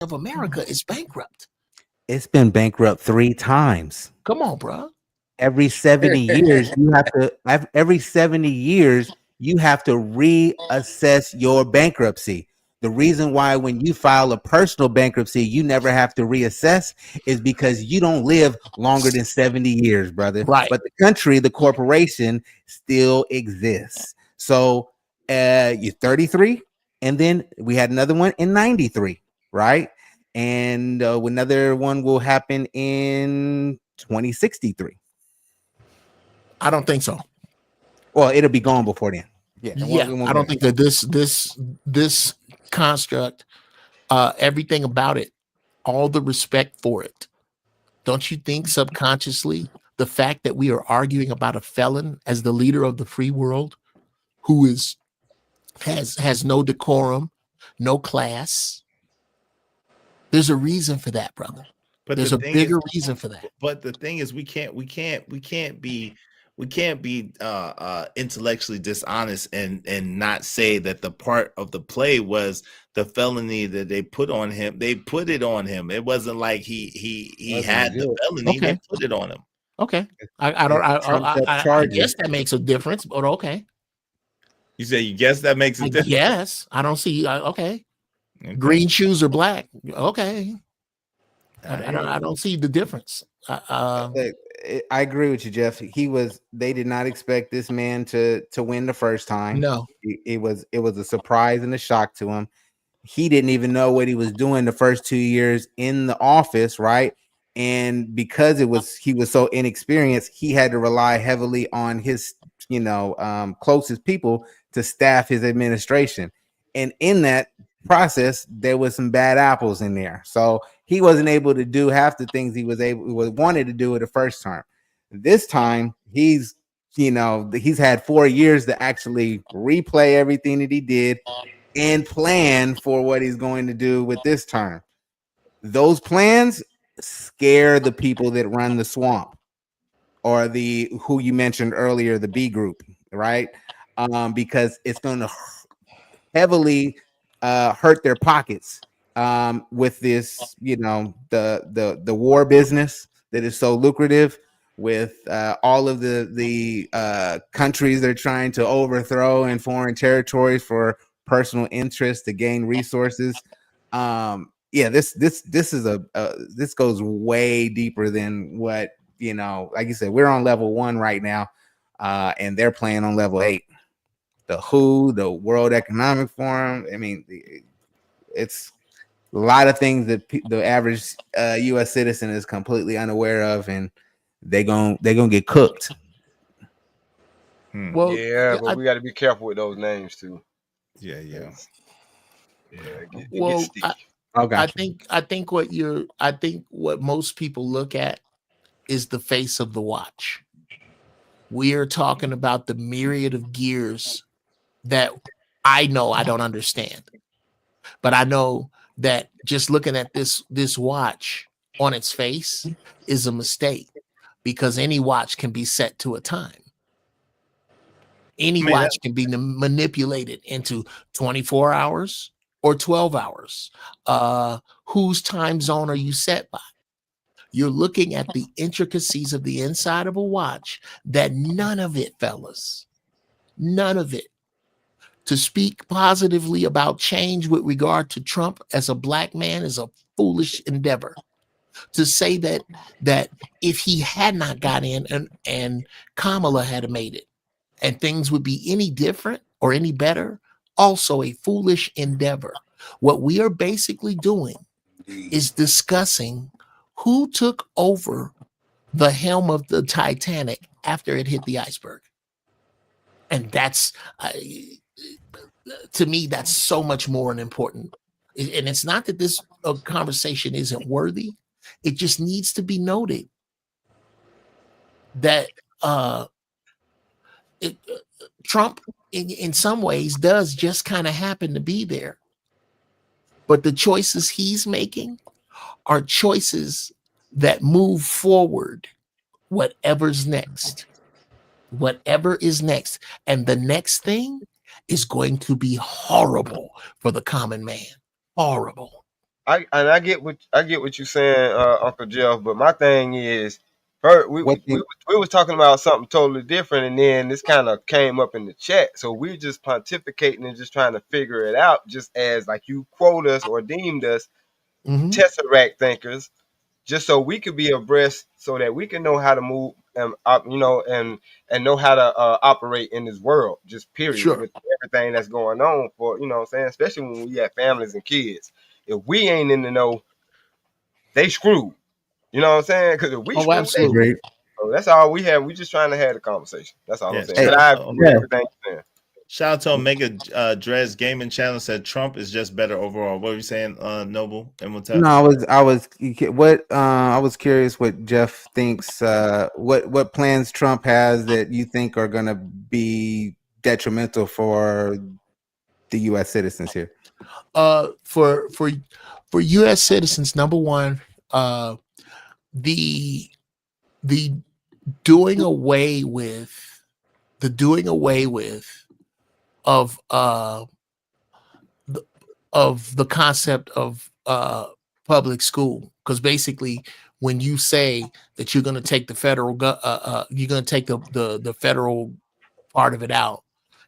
of America is bankrupt. It's been bankrupt 3 times. Come on, bro. Every 70 years, you have to every 70 years, you have to reassess your bankruptcy. The reason why when you file a personal bankruptcy, you never have to reassess is because you don't live longer than 70 years, brother. Right. But the country, the corporation still exists. So you're 33, and then we had another one in 93, right? And another one will happen in 2063. I don't think so. Well, it'll be gone before then. Yeah, Yeah, I don't think that this construct, everything about it, all the respect for it. Don't you think subconsciously the fact that we are arguing about a felon as the leader of the free world, who has no decorum, no class, there's a reason for that, brother. But there's a bigger reason for that. But the thing is, we can't be intellectually dishonest and not say that the part of the play was the felony that they put on him. They put it on him. It wasn't like he had the felony. Okay. They put it on him. Okay. I guess that makes a difference, but okay. You say you guess that makes a difference? Yes. I don't see. Okay. Green shoes are black. Okay. I don't see the difference. I agree with you, Jeff. They did not expect this man to win the first time. No, it was a surprise and a shock to him. He didn't even know what he was doing the first 2 years in the office, right? And because he was so inexperienced, he had to rely heavily on his closest people to staff his administration. And in that process, there was some bad apples in there. So he wasn't able to do half the things he wanted to do the first time. This time, he's had 4 years to actually replay everything that he did and plan for what he's going to do with this term. Those plans scare the people that run the swamp, or who you mentioned earlier, the B group, right? Because it's going to heavily hurt their pockets with this, the war business that is so lucrative, with all of the countries they're trying to overthrow in foreign territories for personal interest to gain resources. This this goes way deeper than what, like you said, we're on level 1 right now, and they're playing on level 8. The WHO, the World Economic Forum. I mean, it's a lot of things that the average U.S. citizen is completely unaware of, and they're gonna get cooked. Well, yeah, but we got to be careful with those names too. Yeah. Well, I think what most people look at is the face of the watch. We are talking about the myriad of gears that I know I don't understand, but I know that just looking at this watch on its face is a mistake, because any watch can be set to a time. Any watch can be manipulated into 24 hours or 12 hours. Whose time zone are you set by? You're looking at the intricacies of the inside of a watch that none of it, fellas, none of it. To speak positively about change with regard to Trump as a black man is a foolish endeavor. To say that if he had not got in and Kamala had made it, and things would be any different or any better, also a foolish endeavor. What we are basically doing is discussing who took over the helm of the Titanic after it hit the iceberg. And that's, to me, that's so much more important. And it's not that this conversation isn't worthy. It just needs to be noted that Trump, in some ways, does just kind of happen to be there. But the choices he's making are choices that move forward whatever's next. Whatever is next. And the next thing is going to be horrible for the common man. Horrible. I get what you're saying, Uncle Jeff. But my thing is, first, we was talking about something totally different, and then this kind of came up in the chat. So we're just pontificating and just trying to figure it out, just as like you quote us or deemed us Tesseract thinkers, just so we could be abreast, so that we can know how to move and and know how to operate in this world. Just period, Sure. with everything that's going on. For what I'm saying, especially when we have families and kids. If we ain't in the know, they screwed. You know what I'm saying? Because if we screwed, absolutely. they, so that's all we have. We just trying to have the conversation. That's all I'm saying. Hey, But I agree with everything you're saying. Shout out to Omega Dress Gaming Channel said Trump is just better overall. What were you saying, Noble and Motel? No, I was curious what Jeff thinks. What plans Trump has that you think are going to be detrimental for the U.S. citizens here? For U.S. citizens, number one, the doing away with of the concept of public school, because basically when you say that you're going to take the federal you're going to take the federal part of it out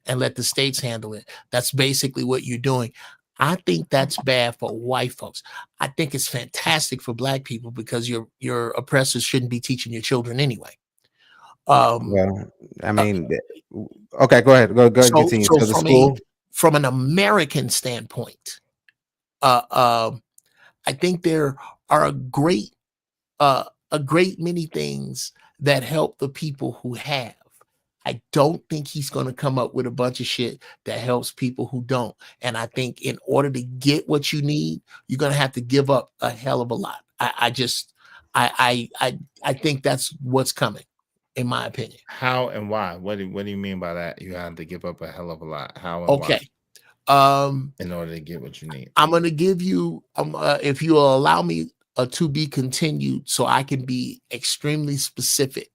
and let the states handle it, that's basically what you're doing. I think that's bad for white folks. I think it's fantastic for black people, because your oppressors shouldn't be teaching your children anyway. Well, I mean, okay, go ahead. Go ahead. Continue. So the school, from an American standpoint, I think there are a great many things that help the people who have. I don't think he's going to come up with a bunch of shit that helps people who don't. And I think in order to get what you need, you're going to have to give up a hell of a lot. I think that's what's coming, in my opinion. How and why? What do you mean by that? You have to give up a hell of a lot. How and why? In order to get what you need. I'm going to give you, if you will allow me to be continued so I can be extremely specific.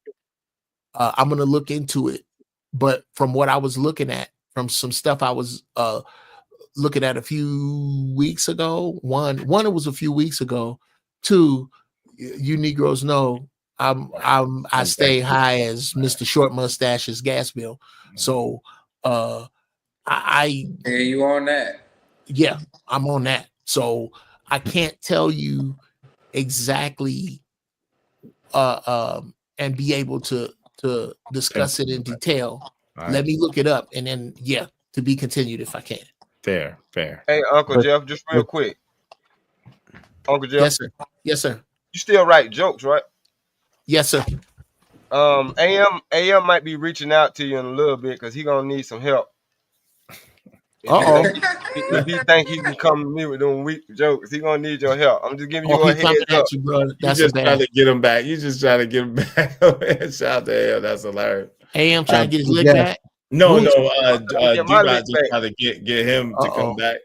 I'm going to look into it. But from what I was looking at, from some stuff I was looking at a few weeks ago, one, it was a few weeks ago. Two, you Negroes know I stay high as Mr. Short Mustache's gas bill. So you on that? Yeah, I'm on that. So I can't tell you exactly and be able to discuss it in detail. Right. Let me look it up, and then to be continued if I can. Fair. Hey, Uncle Jeff, just real quick. Uncle Jeff. Yes, sir. You still write jokes, right? Yes, sir. AM might be reaching out to you in a little bit, because he's gonna need some help. If he think he can come to me with them weak jokes, he gonna need your help. I'm just giving you a heads up. You, bro. That's you just trying to get him back. You just trying to get him back. Shout out to AM. That's hilarious. AM trying to get his lick back. No. D-Rod just trying to get him to come back.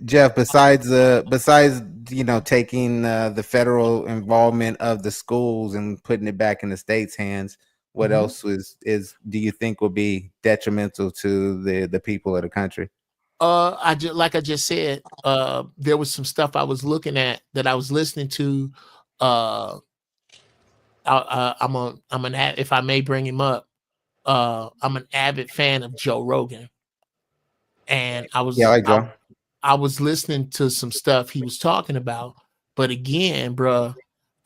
Jeff, besides taking the federal involvement of the schools and putting it back in the state's hands, what else do you think will be detrimental to the people of the country? Like I just said, there was some stuff I was looking at that I was listening to. If I may bring him up, I'm an avid fan of Joe Rogan, and I was listening to some stuff he was talking about. But again, bro,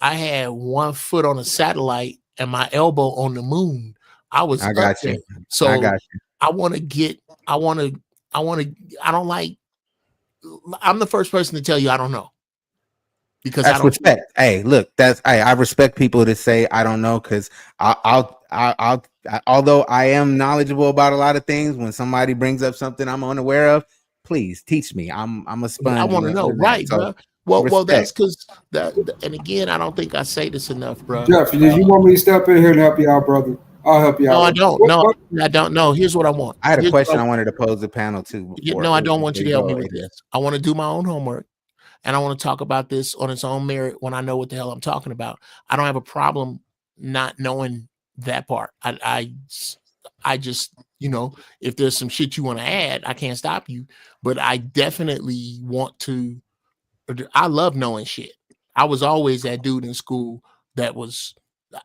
I had one foot on a satellite and my elbow on the moon. I got you. So I don't like, I'm the first person to tell you I don't know. Because that's respect. Hey, look, I respect people that say I don't know, because I'll although I am knowledgeable about a lot of things, when somebody brings up something I'm unaware of, please teach me. I'm a sponge. I want to know, right, so, bro? Well, that's because and again, I don't think I say this enough, bro. Jeff, did you want me to step in here and help you out, brother? I'll help you out. I don't. I don't know. Here's what I want. I had a question I wanted to pose the panel too. No, I don't want you to help me with this. I want to do my own homework, and I want to talk about this on its own merit when I know what the hell I'm talking about. I don't have a problem not knowing that part. I just You know, if there's some shit you want to add, I can't stop you. But I definitely want to. I love knowing shit. I was always that dude in school that was.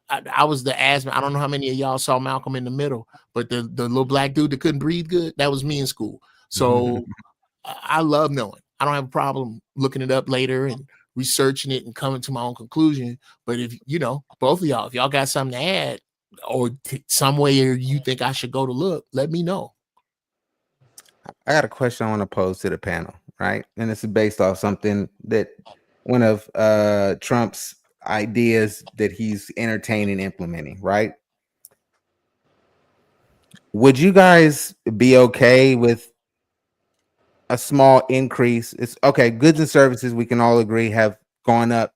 I was the asthma. I don't know how many of y'all saw Malcolm in the Middle, but the little black dude that couldn't breathe good, that was me in school. So I love knowing. I don't have a problem looking it up later and researching it and coming to my own conclusion. But if you know, both of y'all, if y'all got something to add or some way you think I should go to look, let me know. I got a question I want to pose to the panel, right? And this is based off something that one of Trump's ideas that he's entertaining implementing, right? Would you guys be okay with a small increase? It's okay. Goods and services, we can all agree, have gone up,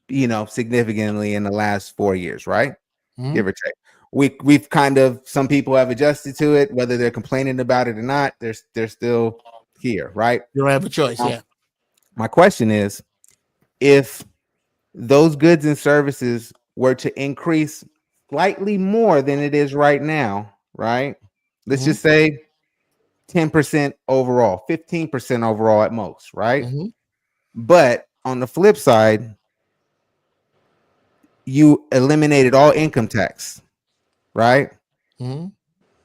you know, significantly in the last 4 years, right? Give or take. We've kind of, some people have adjusted to it, whether they're complaining about it or not. They're still here, right? You don't have a choice. Yeah. My question is, if those goods and services were to increase slightly more than it is right now, right? Let's just say 10% overall, 15% overall at most, right? But on the flip side, you eliminated all income tax, right?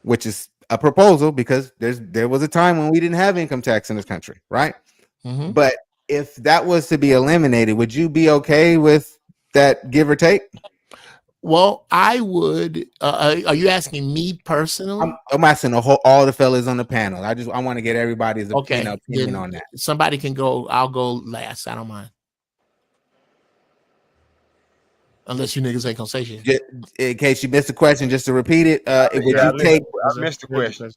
Which is a proposal because there was a time when we didn't have income tax in this country, right? But if that was to be eliminated, would you be okay with that, give or take? Well, I would. Are you asking me personally? I'm asking all the fellas on the panel. I want to get everybody's opinion on that. Somebody can go. I'll go last. I don't mind. Unless you niggas ain't gonna say shit. In case you missed the question, just to repeat it, I missed the question.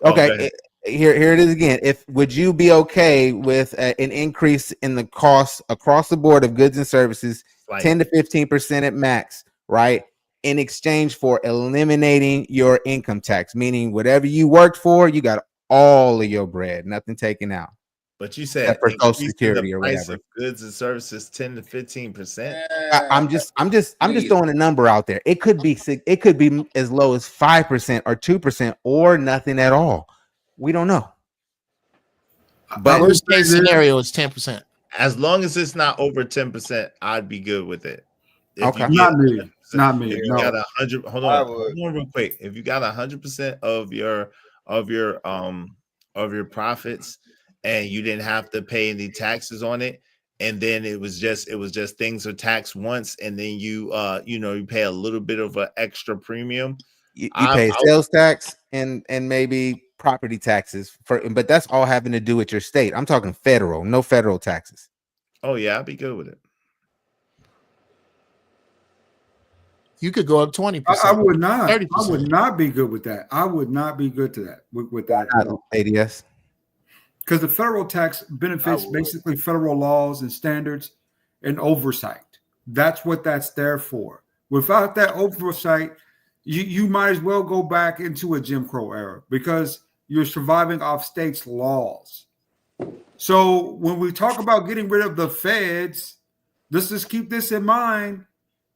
Okay, here it is again. Would you be okay with an increase in the cost across the board of goods and services, 10 to 15% at max, right? In exchange for eliminating your income tax, meaning whatever you worked for, you got all of your bread, nothing taken out. But you said for Social Security or price whatever. of goods and services 10 to 15%. I'm just throwing a number out there. It could be as low as 5% or 2% or nothing at all. We don't know. But worst case scenario is 10%. As long as it's not over 10%, I'd be good with it. Okay, not me. If you got 100, hold on real quick. If you got 100% of your profits, and you didn't have to pay any taxes on it, and then it was just things are taxed once, and then you pay a little bit of an extra premium. You pay sales tax and maybe property taxes but that's all having to do with your state. I'm talking federal, no federal taxes. Oh yeah, I'd be good with it. You could go up 20%. I would not. 30%. I would not be good with that. I would not be good to that with that. ADS. Because the federal tax benefits basically federal laws and standards and oversight. That's what that's there for. Without that oversight, you might as well go back into a Jim Crow era because you're surviving off states' laws. So when we talk about getting rid of the feds, let's just keep this in mind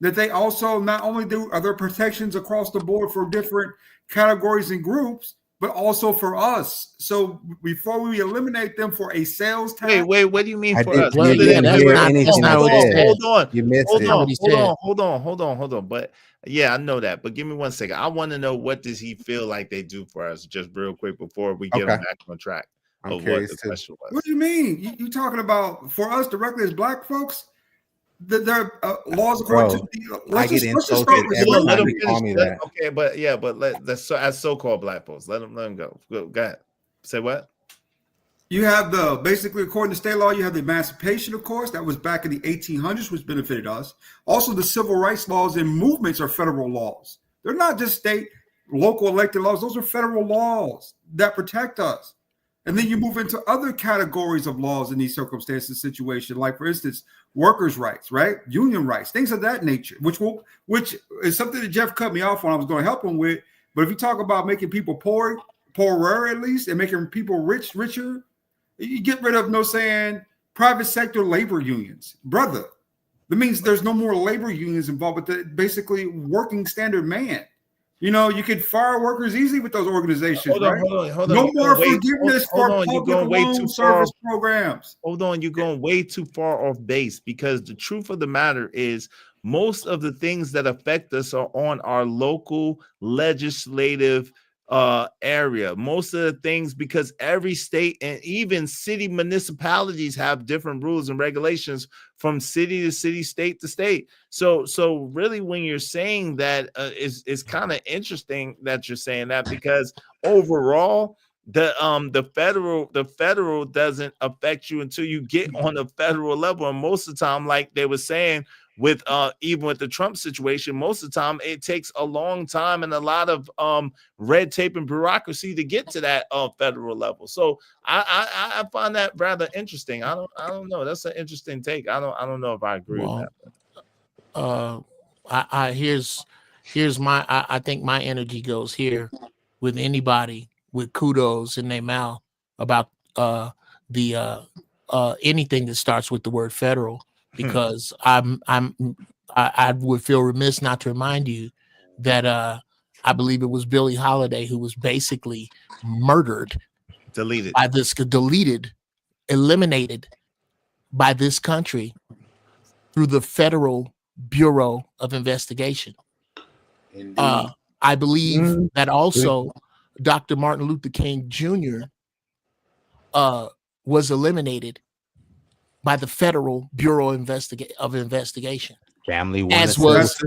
that they also not only do other protections across the board for different categories and groups, but also for us. So before we eliminate them for a sales tax. Wait, what do you mean for us? Hold on. You missed it. Hold on. But yeah, I know that. But give me 1 second. I want to know, what does he feel like they do for us, just real quick before we get back on track of what the question was. What do you mean? You talking about for us directly as black folks? There are laws according to the. Okay, but let's as so-called black folks, let them go. Go ahead. Say what? You have basically according to state law, you have the emancipation, of course, that was back in the 1800s, which benefited us. Also, the civil rights laws and movements are federal laws. They're not just state, local elected laws. Those are federal laws that protect us. And then you move into other categories of laws in these circumstances, situation, like for instance, workers' rights, right? Union rights, things of that nature, which is something that Jeff cut me off when I was going to help him with. But if you talk about making people poorer at least, and making people richer, you get rid of private sector labor unions, brother. That means there's no more labor unions involved with basically working standard man. You know, you could fire workers easily with those organizations, Hold on, right? hold on. No more forgiveness for You're public going way loan too service far. programs. Hold on, you're going way too far off base, because the truth of the matter is most of the things that affect us are on our local legislative area. Most of the things, because every state and even city municipalities have different rules and regulations from city to city, state to state. So really, when you're saying that, it's kind of interesting that you're saying that, because overall, the federal doesn't affect you until you get on the federal level. And most of the time, like they were saying with even with the Trump situation, most of the time it takes a long time and a lot of red tape and bureaucracy to get to that federal level. So I find that rather interesting. I don't know. That's an interesting take. I don't know if I agree with that. Here's my I think my energy goes here with anybody with kudos in their mouth about the anything that starts with the word federal, because I would feel remiss not to remind you that I believe it was Billie Holiday who was basically murdered, eliminated by this country through the Federal Bureau of Investigation. I believe that also Dr. Martin Luther King Jr. Was eliminated by the Federal Bureau of Investigation. As was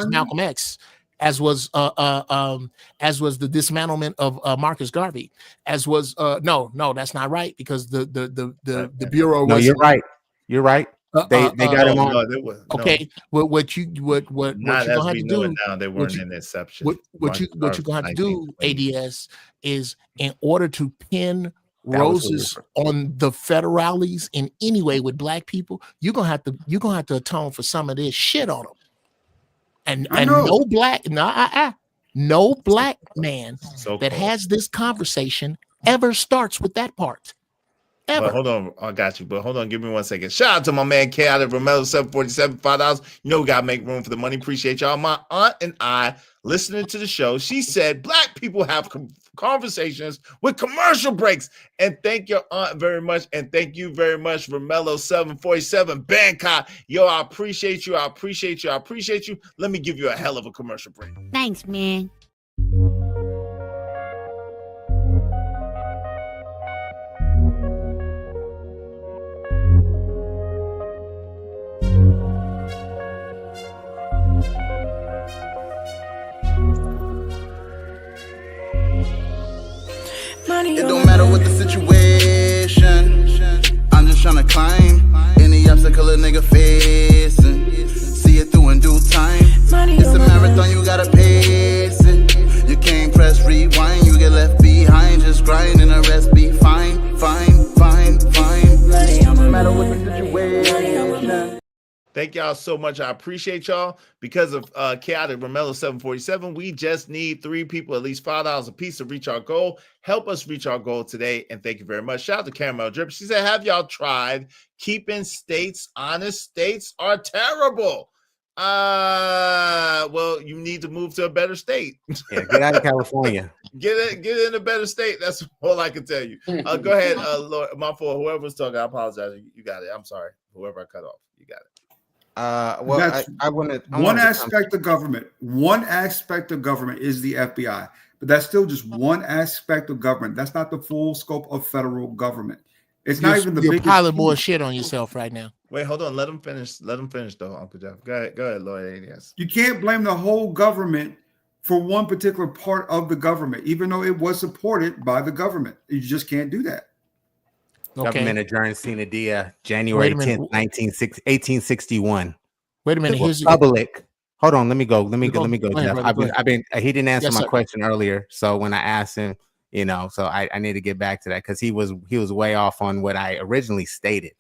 Malcolm X, as was the dismantlement of Marcus Garvey, as was no, that's not right, because the Bureau was. No, you're right. They got him on. Okay, what you gonna have to do now, they weren't an exception. What you're gonna have to do, ADS, is in order to pin roses on the federales in any way with black people, you're gonna have to atone for some of this shit on them. And no black man that has this conversation ever starts with that part. Ever. But hold on, I got you. But hold on, give me 1 second. Shout out to my man K out of Romello 747, $5. You know we gotta make room for the money. Appreciate y'all. My aunt and I listening to the show. She said black people have conversations with commercial breaks. And thank your aunt very much. And thank you very much, Romello 747 Bangkok. Yo, I appreciate you. I appreciate you. Let me give you a hell of a commercial break. Thanks, man. It don't matter what the situation, I'm just tryna climb any obstacle a nigga facing. See it through in due time. It's a marathon, you gotta pace it. You can't press rewind, you get left behind. Just grind and the rest be fine. No matter what the situation. Thank y'all so much. I appreciate y'all. Because of Chaotic Romello 747, we just need 3 people, at least $5 a piece, to reach our goal. Help us reach our goal today. And thank you very much. Shout out to Caramel Drip. She said, have y'all tried keeping states honest? States are terrible. Well, you need to move to a better state. Yeah, get out of California. Get in a better state. That's all I can tell you. Go ahead, Lord, my fault. Whoever's talking, I apologize. You got it. I'm sorry. Whoever I cut off, you got it. Well, I wanted one aspect of government. One aspect of government is the FBI, but that's still just one aspect of government. That's not the full scope of federal government. It's not even the biggest. You're piling more shit on yourself right now. Wait, hold on. Let him finish. Though, Uncle Jeff. Go ahead, Lloyd. Yes. You can't blame the whole government for one particular part of the government, even though it was supported by the government. You just can't do that. Okay. Government adjourned Sina Dia, January 10th, 1861. Wait a minute. Here's public. Hold on. Let me go, Jeff. He didn't answer my question earlier. So when I asked him, so I need to get back to that, because he was way off on what I originally stated.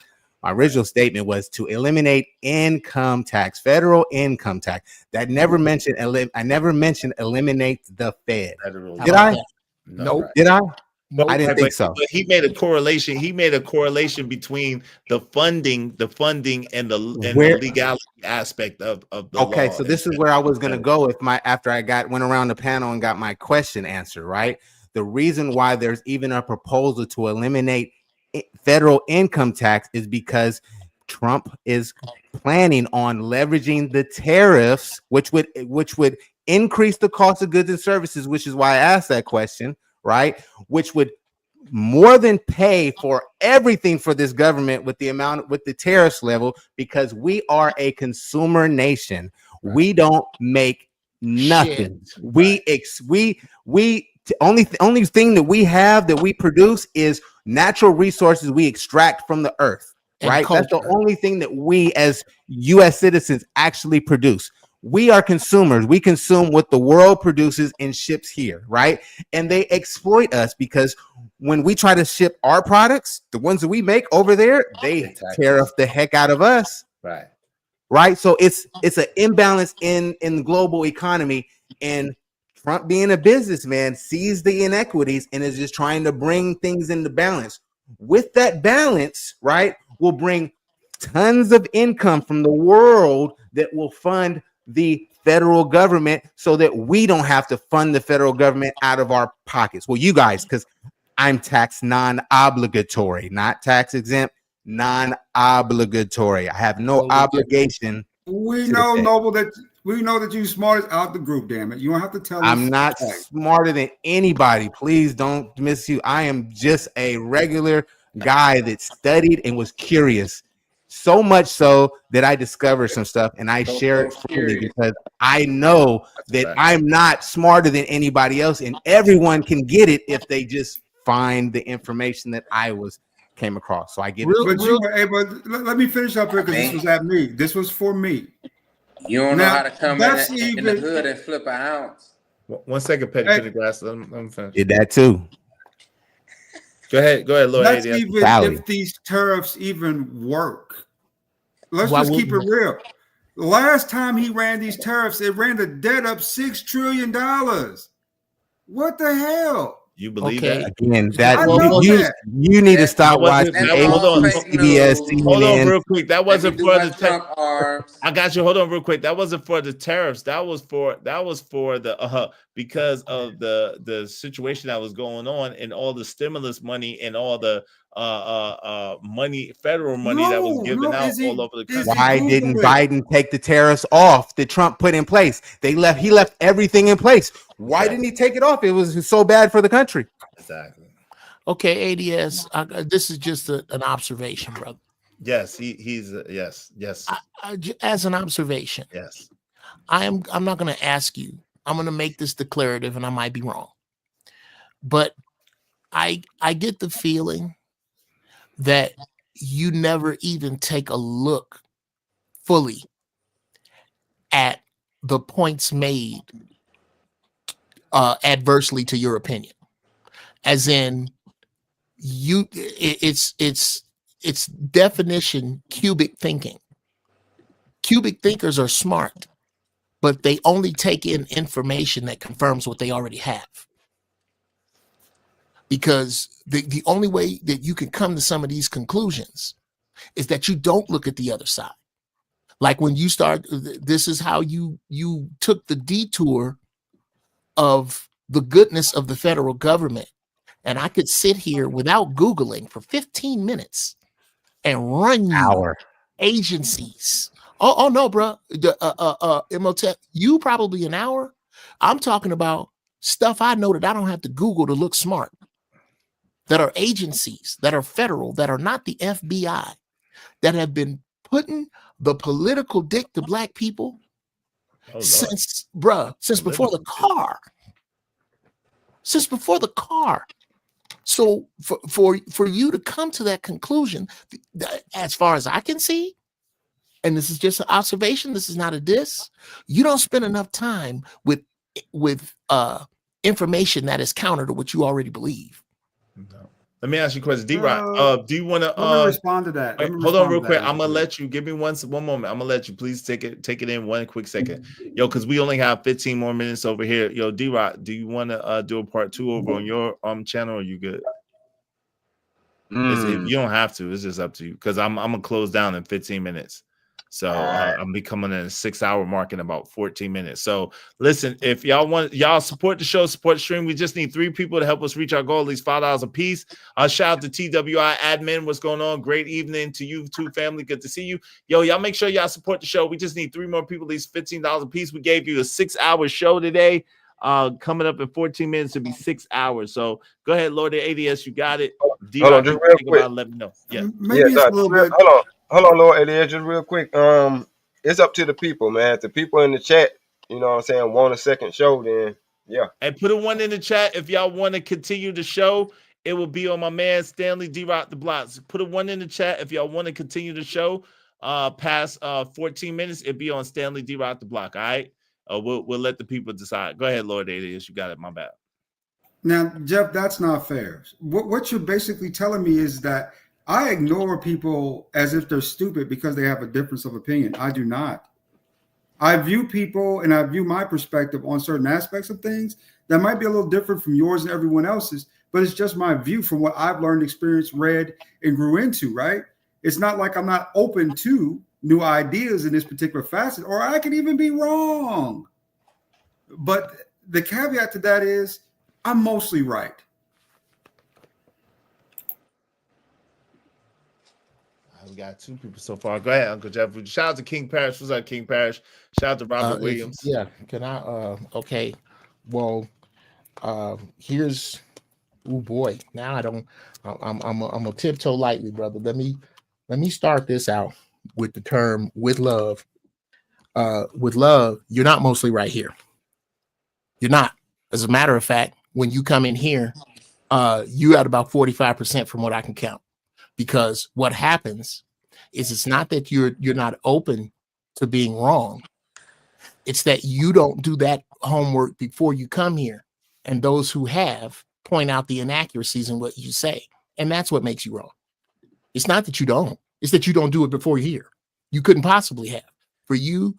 My original statement was to eliminate income tax, federal income tax. That never mentioned. I never mentioned eliminate the Fed. Federal. Did I? No. Did I? I didn't think so. But he made a correlation. He made a correlation between the funding, and the legality aspect of the law. Okay, so this is where I was going to go after I went around the panel and got my question answered, right? The reason why there's even a proposal to eliminate federal income tax is because Trump is planning on leveraging the tariffs, which would increase the cost of goods and services, which is why I asked that question, right? Which would more than pay for everything for this government with the tariffs level, because we are a consumer nation. Right. We don't make nothing. Only thing that we have that we produce is natural resources we extract from the earth, right? That's the only thing that we as U.S. citizens actually produce. We are consumers. We consume what the world produces and ships here, right? And they exploit us because when we try to ship our products, the ones that we make over there, they tariff the heck out of us. Right. Right. So it's an imbalance in the global economy, and Trump, being a businessman, sees the inequities and is just trying to bring things into balance. With that balance, right, will bring tons of income from the world that will fund the federal government so that we don't have to fund the federal government out of our pockets. Well, you guys, because I'm tax non-obligatory, not tax exempt, non-obligatory. I have no obligation. We know, Noble, that you're smartest out the group, damn it. You don't have to tell us. I'm not smarter than anybody. Please don't miss you. I am just a regular guy that studied and was curious. So much so that I discovered some stuff and I share it freely because I know that I'm not smarter than anybody else, and everyone can get it if they just find the information that I came across. So I get it. But let me finish up here because this was at me. This was for me. You don't know how to come in the hood and flip an ounce. 1 second, Petty Grass. Let me finish. Did that too. Go ahead, Lord. That's even if these tariffs even work. Let's just keep it real. The last time he ran these tariffs, it ran the debt up $6 trillion. What the hell? You believe that? Again, you need to stop watching CBS. Hold on real quick. That wasn't for the tariffs. I got you. Hold on real quick. That wasn't for the tariffs. That was for the because of the situation that was going on and all the stimulus money and all the federal money that was given out all over the country. Why didn't Biden take the tariffs off that Trump put in place? He left everything in place. Why didn't he take it off? It was so bad for the country. Exactly. Okay, ADS. This is just an observation, brother. Yes, he's yes. As an observation. Yes. I'm not going to ask you. I'm going to make this declarative, and I might be wrong, but I get the feeling that you never even take a look fully at the points made adversely to your opinion, as in it's definition cubic thinking. Cubic thinkers are smart, but they only take in information that confirms what they already have. Because the only way that you can come to some of these conclusions is that you don't look at the other side. Like when you start, this is how you took the detour of the goodness of the federal government. And I could sit here without Googling for 15 minutes and run you agencies. Oh no, bro. Imhotep, you probably an hour. I'm talking about stuff I know that I don't have to Google to look smart. That are agencies, that are federal, that are not the FBI, that have been putting the political dick to black people since before the car. Since before the car. So for you to come to that conclusion, as far as I can see, and this is just an observation, this is not a diss, you don't spend enough time with information that is counter to what you already believe. No. Let me ask you a question, D-Rock. Do you want to let me respond to that? Wait, hold on real quick. I'm gonna let you give me one moment. I'm gonna let you please take it in 1 quick second. Yo, because we only have 15 more minutes over here. Yo, D-Rock, do you want to do a part 2 over on your channel, or are you good? If you don't have to, it's just up to you, because I'm gonna close down in 15 minutes. So I'm becoming in a 6-hour mark in about 14 minutes. So listen, if y'all support the show, support the stream, we just need 3 people to help us reach our goal, at least $5 a piece. Shout out to TWI admin. What's going on? Great evening to you too, family. Good to see you. Yo, y'all make sure y'all support the show. We just need 3 more people, at least $15 a piece. We gave you a 6-hour show today. Coming up in 14 minutes to be 6 hours. So go ahead, Lord ADS, you got it. Hold on, just real quick. Let me know. Yeah, maybe it's a little bit. Hold on, Lord ADS, just real quick. It's up to the people, man. If the people in the chat, you know what I'm saying, want a second show, then yeah. And put a 1 in the chat if y'all want to continue the show. It will be on my man Stanley D-Rock the Blocks. Put a 1 in the chat if y'all want to continue the show past 14 minutes. It'll be on Stanley D-Rock the Block. All right. We'll let the people decide. Go ahead, Lord Alias. You got it. My bad. Now, Jeff, that's not fair. What you're basically telling me is that I ignore people as if they're stupid because they have a difference of opinion. I do not. I view people and I view my perspective on certain aspects of things that might be a little different from yours and everyone else's, but it's just my view from what I've learned, experienced, read, and grew into, right? It's not like I'm not open to new ideas in this particular facet, or I could even be wrong. But the caveat to that is I'm mostly right. We got 2 people so far. Go ahead, Uncle Jeff. Shout out to King Parrish. What's up, King Parrish? Shout out to Robert Williams. Yeah, can I? Okay. Well, here's. Oh boy, now I don't. I'm a tiptoe lightly, brother. Let me start this out with the term "with love." With love, you're not mostly right here. You're not. As a matter of fact, when you come in here, you at about 45% from what I can count. Because what happens is it's not that you're not open to being wrong. It's that you don't do that homework before you come here. And those who have point out the inaccuracies in what you say. And that's what makes you wrong. It's not that you don't. It's that you don't do it before you're here. You couldn't possibly have. For you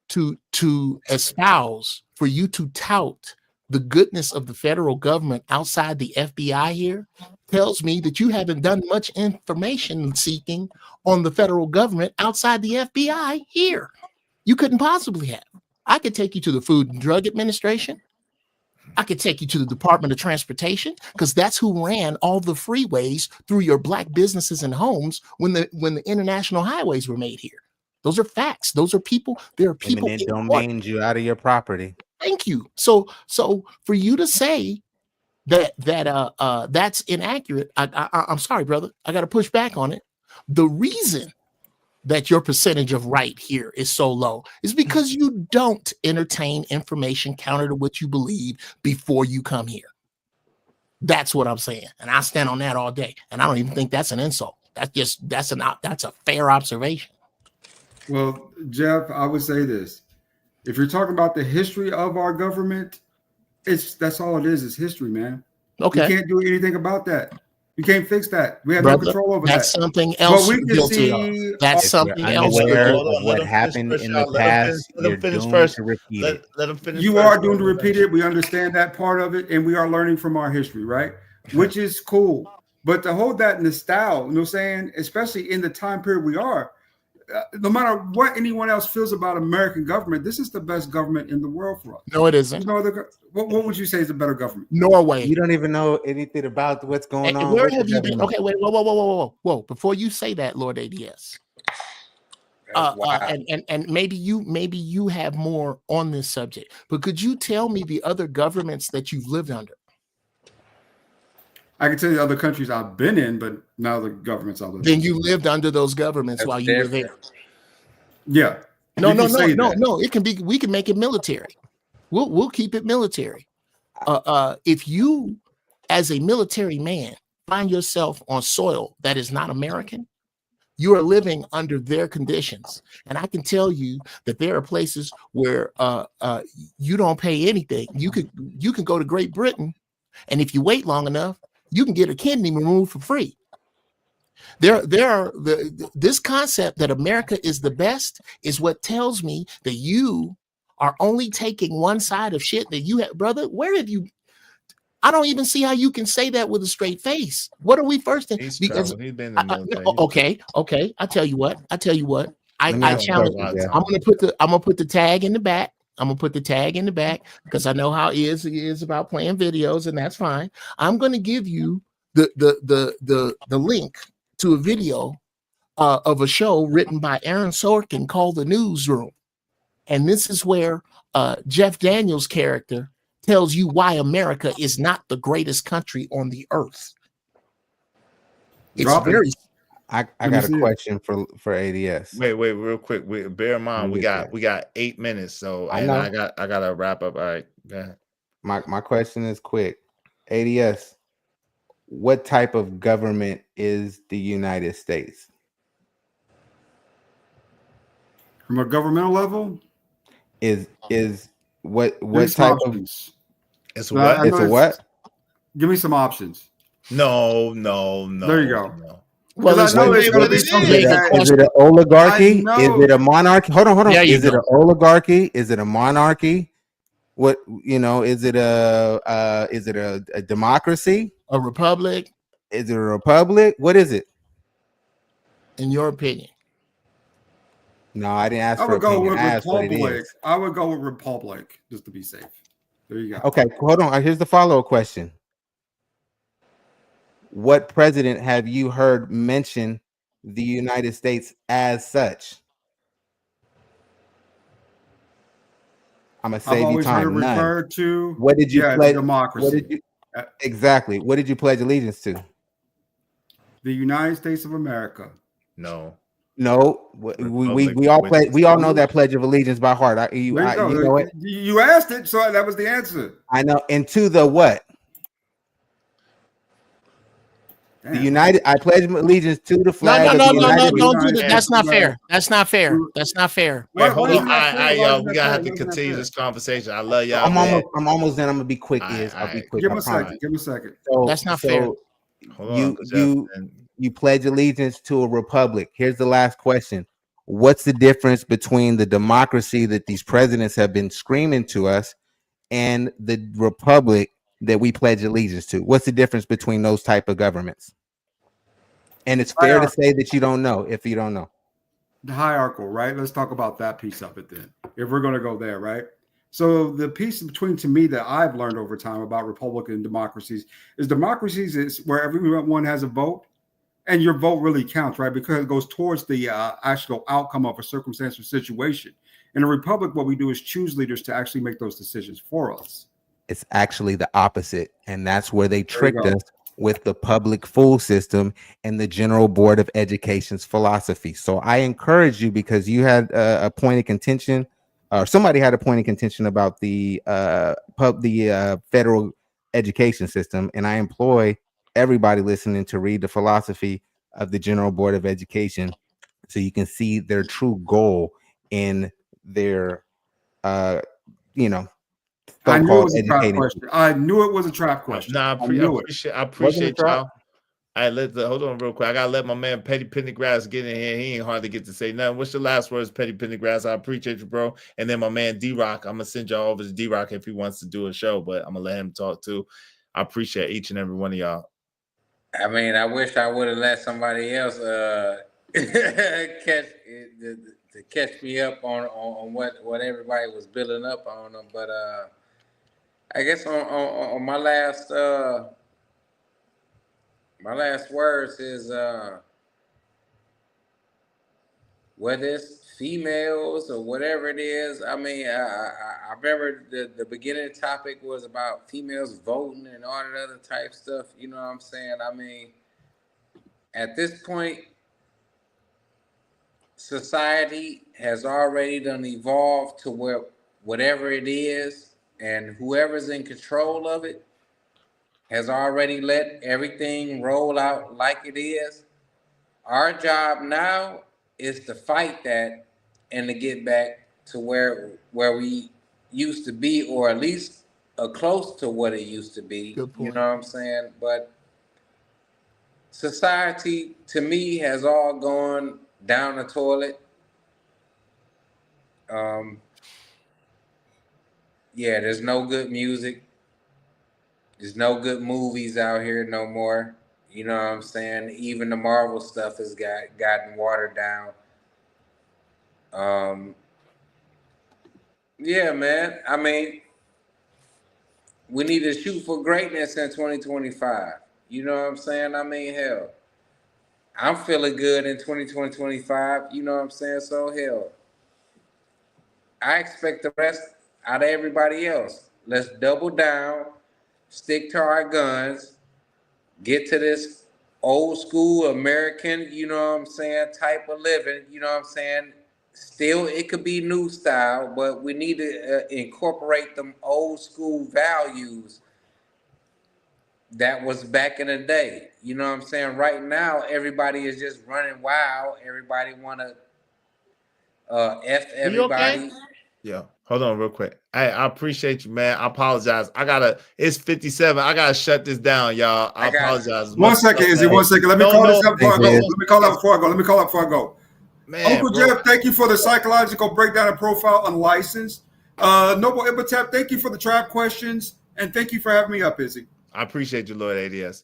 to espouse, for you to tout the goodness of the federal government outside the FBI here tells me that you haven't done much information seeking on the federal government outside the FBI here. You couldn't possibly have. I could take you to the Food and Drug Administration. I could take you to the Department of Transportation, because that's who ran all the freeways through your black businesses and homes when the international highways were made here. Those are facts. Those are people. There are people. Eminent domain you out of your property. Thank you. So for you to say that that's inaccurate, I'm sorry, brother. I got to push back on it. The reason that your percentage of right here is so low is because you don't entertain information counter to what you believe before you come here. That's what I'm saying, and I stand on that all day. And I don't even think that's an insult. That's a fair observation. Well, Jeff, I would say this. If you're talking about the history of our government, that's all it is. It's history, man. Okay. You can't do anything about that. You can't fix that. We have no control over that. That's something else you're guilty of. That's something else. What happened in the past, you're doomed to repeat it. Let him finish. You are doomed to repeat it. We understand that part of it, and we are learning from our history, right? Which is cool. But to hold that in the style, you know what I'm saying, especially in the time period we are, no matter what anyone else feels about American government, this is the best government in the world for us. No, it isn't. No other. What would you say is a better government? Norway. You don't even know anything about what's going on. Where have you been? Okay, wait, whoa. Before you say that, Lord ADS, and maybe you have more on this subject, but could you tell me the other governments that you've lived under? I can tell you other countries I've been in, but now the governments I live in. Then you lived under those governments while you were there. Yeah. No. It can be. We can make it military. We'll keep it military. If you, as a military man, find yourself on soil that is not American, you are living under their conditions. And I can tell you that there are places where you don't pay anything. You can go to Great Britain, and if you wait long enough, you can get a kidney removed for free. This concept that America is the best is what tells me that you are only taking one side of shit that you have, brother. Where have you? I don't even see how you can say that with a straight face. What are we first in? He's Because traveled. He's been in the military. okay. I tell you what. I Let me ask you a challenge. question, Jeff. I'm gonna put the tag in the back. I'm gonna put the tag in the back because I know how he is about playing videos, and that's fine. I'm gonna give you the link to a video of a show written by Aaron Sorkin called The Newsroom, and this is where Jeff Daniels' character tells you why America is not the greatest country on the earth. It's very. I got a question for ADS. Wait, real quick. Bear in mind we got 8 minutes. So I gotta wrap up. All right. Go ahead. My question is quick. ADS, what type of government is the United States? From a governmental level? Is what type options. of it's what? It's a what? Give me some options. No. There you go. No. Well, I know it's going to be something. Is it an oligarchy? Is it a monarchy? Hold on. Is it an oligarchy? Is it a monarchy? What is it a democracy? A republic? Is it a republic? What is it? In your opinion? No, I didn't ask I for would go opinion. with republic. I would go with republic just to be safe. There you go. Okay, hold on. Here's the follow-up question. What president have you heard mention the United States as such? I'm gonna save you time. None. To what did you pledge? Democracy. Exactly. What did you pledge allegiance to? The United States of America. No. We all play. We all know that Pledge of Allegiance by heart. You know it. You asked it, so that was the answer. I know. And to the what? Damn. The United. I pledge allegiance to the flag. No. Don't do that. That's not fair. That's not fair. Wait, hold on. Y'all, we gotta have to continue this conversation. I love y'all. I'm almost done. I'm gonna be quick. I'll be quick. Give him a second. So, that's not fair. Hold on, you pledge allegiance to a republic. Here's the last question. What's the difference between the democracy that these presidents have been screaming to us and the republic that we pledge allegiance to? What's the difference between those type of governments? And it's fair to say that you don't know if you don't know. The hierarchical, right? Let's talk about that piece of it then. If we're going to go there, right? So the piece between, to me, that I've learned over time about Republican democracies is where everyone has a vote. And your vote really counts, right? Because it goes towards the actual outcome of a circumstance or situation. In a republic, what we do is choose leaders to actually make those decisions for us. It's actually the opposite. And that's where they tricked us with the public fool system and the General Board of Education's philosophy. So I encourage you, because you had a point of contention, or somebody had a point of contention about the federal education system. And I employ everybody listening to read the philosophy of the General Board of Education, so you can see their true goal in their, I knew it was a trap question. I knew it was a trap question. No, I appreciate y'all. Hold on real quick. I gotta let my man Petty Pendergrass get in here. He ain't hard to get to say nothing. What's your last words, Petty Pendergrass? I appreciate you, bro. And then my man D-Rock. I'm gonna send y'all over to D-Rock if he wants to do a show, but I'm gonna let him talk too. I appreciate each and every one of y'all. I mean, I wish I would have let somebody else catch me up on what everybody was building up on them. But I guess on my last words is whether it's females or whatever it is. I mean, I remember the beginning topic was about females voting and all that other type stuff. You know what I'm saying? I mean, at this point, society has already done evolved to where whatever it is and whoever's in control of it has already let everything roll out like it is. Our job now is to fight that and to get back to where we used to be, or at least close to what it used to be. Good point. You know what I'm saying? But society to me has all gone down the toilet. Yeah, there's no good music. There's no good movies out here no more. You know what I'm saying? Even the Marvel stuff has gotten watered down. Yeah, man. I mean, we need to shoot for greatness in 2025. You know what I'm saying? I mean, hell, I'm feeling good in 2025. You know what I'm saying? So, hell, I expect the rest out of everybody else. Let's double down, stick to our guns, get to this old school American, you know what I'm saying, type of living, you know what I'm saying? Still, it could be new style, but we need to incorporate them old school values that was back in the day. You know what I'm saying? Right now, everybody is just running wild. Everybody want to F everybody. Okay? Yeah, hold on real quick. I appreciate you, man. I apologize. It's 57. I gotta shut this down, y'all. I apologize. 1 second, Izzy. 1 second. Let me call this out before I go. Let me call out before I go. Man, Uncle Jeff, thank you for the psychological breakdown and profile unlicensed. Noble Ibitep, thank you for the trap questions, and thank you for having me up, Izzy. I appreciate you, Lord ADS.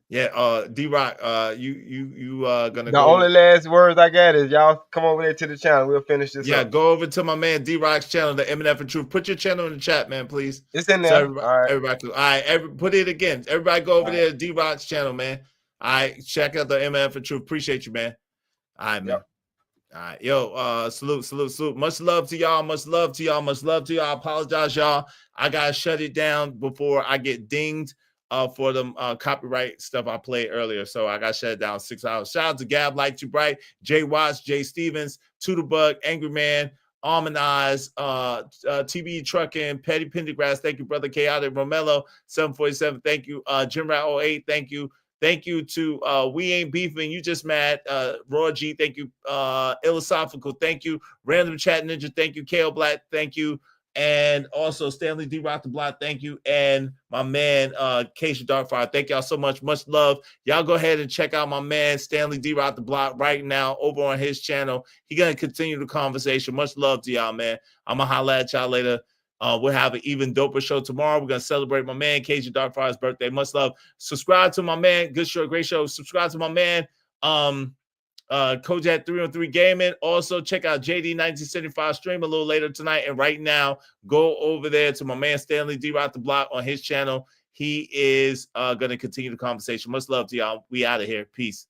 Yeah, D-Rock, you gonna the only last words I got is y'all come over there to the channel. We'll finish this. Yeah, up. go over to my man D-Rock's channel, the M&F and Truth. Put your channel in the chat, man, please. It's in there. So everybody, all right, put it again. Everybody go over there to D-Rock's channel, man. All right, check out the M&F and Truth. Appreciate you, man. All right, man. Yep. All right, yo, salute. Much love to y'all. I apologize, y'all. I gotta shut it down before I get dinged for the copyright stuff I played earlier. So I got shut it down 6 hours. Shout out to Gab, Like Too Bright, Jay Watts, Jay Stevens, Toodlebug, Angry Man, Almond Eyes, TV Trucking, Petty Pendergrass. Thank you, Brother Chaotic, Romello, 747. Thank you, Jim Rat 08. Thank you. Thank you to We Ain't Beefing, You Just Mad, Raw G. Thank you, Philosophical. Thank you, Random Chat Ninja. Thank you, KO Black. Thank you. And also Stanley D. Rock the Block, thank you. And my man, Keisha Darkfire, thank y'all so much. Much love. Y'all go ahead and check out my man, Stanley D. Rock the Block, right now over on his channel. He's going to continue the conversation. Much love to y'all, man. I'm going to holler at y'all later. We'll have an even doper show tomorrow. We're going to celebrate my man, Keisha Darkfire's birthday. Much love. Subscribe to my man. Good show, great show. Subscribe to my man, Kojak 303 Gaming. Also check out JD 1975 stream a little later tonight. And right now, go over there to my man Stanley D. Rock the Block on his channel. He is going to continue the conversation. Much love to y'all. We out of here. Peace.